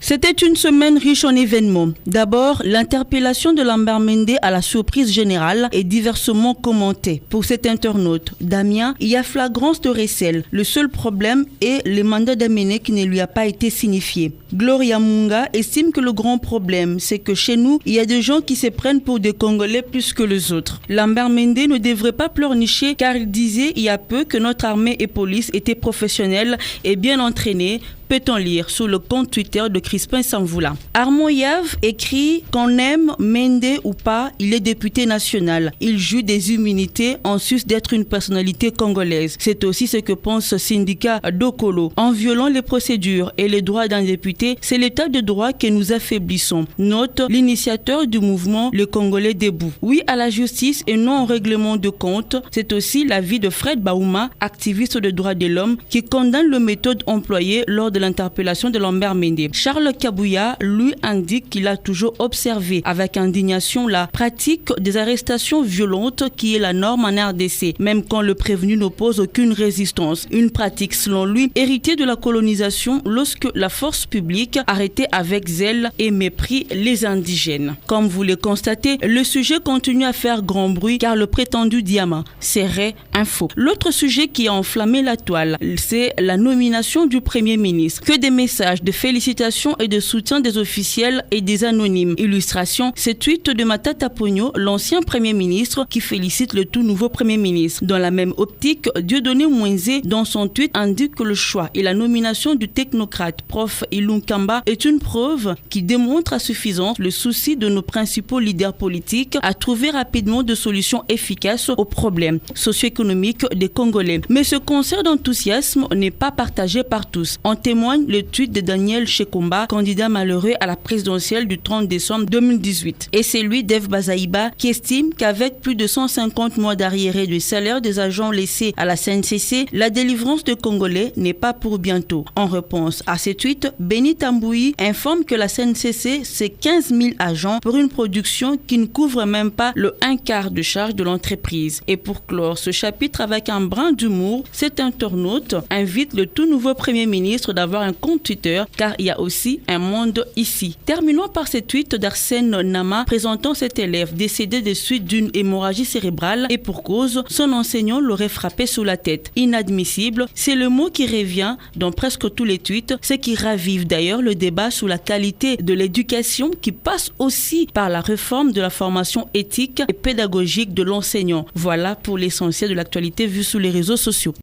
C'était une semaine riche en événements. D'abord, l'interpellation de Lambert Mende à la surprise générale est diversement commentée. Pour cet internaute, Damien, il y a flagrance de recel. Le seul problème est le mandat d'amener qui ne lui a pas été signifié. Gloria Munga estime que le grand problème, c'est que chez nous, il y a des gens qui se prennent pour des Congolais plus que les autres. Lambert Mende ne devrait pas pleurnicher car il disait il y a peu que notre armée et police étaient professionnels et bien entraînés. Peut-on lire sur le compte Twitter de Crispin Sanvoula. Armand Yav écrit qu'on aime Mende ou pas, il est député national. Il joue des immunités en sus d'être une personnalité congolaise. C'est aussi ce que pense ce syndicat d'Okolo. En violant les procédures et les droits d'un député, c'est l'état de droit que nous affaiblissons. Note l'initiateur du mouvement Le Congolais debout. Oui à la justice et non au règlement de compte. C'est aussi l'avis de Fred Baouma, activiste des droits de l'homme, qui condamne les méthodes employées lors de l'interpellation de Lambert Mende. Charles Kabouya, lui, indique qu'il a toujours observé avec indignation la pratique des arrestations violentes qui est la norme en RDC, même quand le prévenu n'oppose aucune résistance. Une pratique, selon lui, héritée de la colonisation lorsque la force publique arrêtait avec zèle et mépris les indigènes. Comme vous le constatez, le sujet continue à faire grand bruit car le prétendu diamant serait un faux. L'autre sujet qui a enflammé la toile, c'est la nomination du Premier ministre. Que des messages de félicitations et de soutien des officiels et des anonymes. Illustration, ce tweet de Matata Ponyo, l'ancien Premier ministre, qui félicite le tout nouveau Premier ministre. Dans la même optique, Dieudonné Mwenze, dans son tweet, indique que le choix et la nomination du technocrate prof Ilunga Kamba est une preuve qui démontre à suffisance le souci de nos principaux leaders politiques à trouver rapidement des solutions efficaces aux problèmes socio-économiques des Congolais. Mais ce concert d'enthousiasme n'est pas partagé par tous. En témoigne le tweet de Daniel Shekomba, candidat malheureux à la présidentielle du 30 décembre 2018. Et c'est lui, Dave Bazaïba, qui estime qu'avec plus de 150 mois d'arriérés du salaire des agents laissés à la CNCC, la délivrance de Congolais n'est pas pour bientôt. En réponse à ces tweets, Béni Tamboui informe que la CNCC, c'est 15 000 agents pour une production qui ne couvre même pas le 1/4 de charge de l'entreprise. Et pour clore ce chapitre avec un brin d'humour, cet internaute invite le tout nouveau Premier ministre d'avoir un compte Twitter car il y a aussi un monde ici. Terminons par ce tweet d'Arsène Nama présentant cet élève décédé de suite d'une hémorragie cérébrale et pour cause, son enseignant l'aurait frappé sous la tête. Inadmissible, c'est le mot qui revient dans presque tous les tweets, ce qui ravive d'ailleurs le débat sur la qualité de l'éducation qui passe aussi par la réforme de la formation éthique et pédagogique de l'enseignant. Voilà pour l'essentiel de l'actualité vue sur les réseaux sociaux.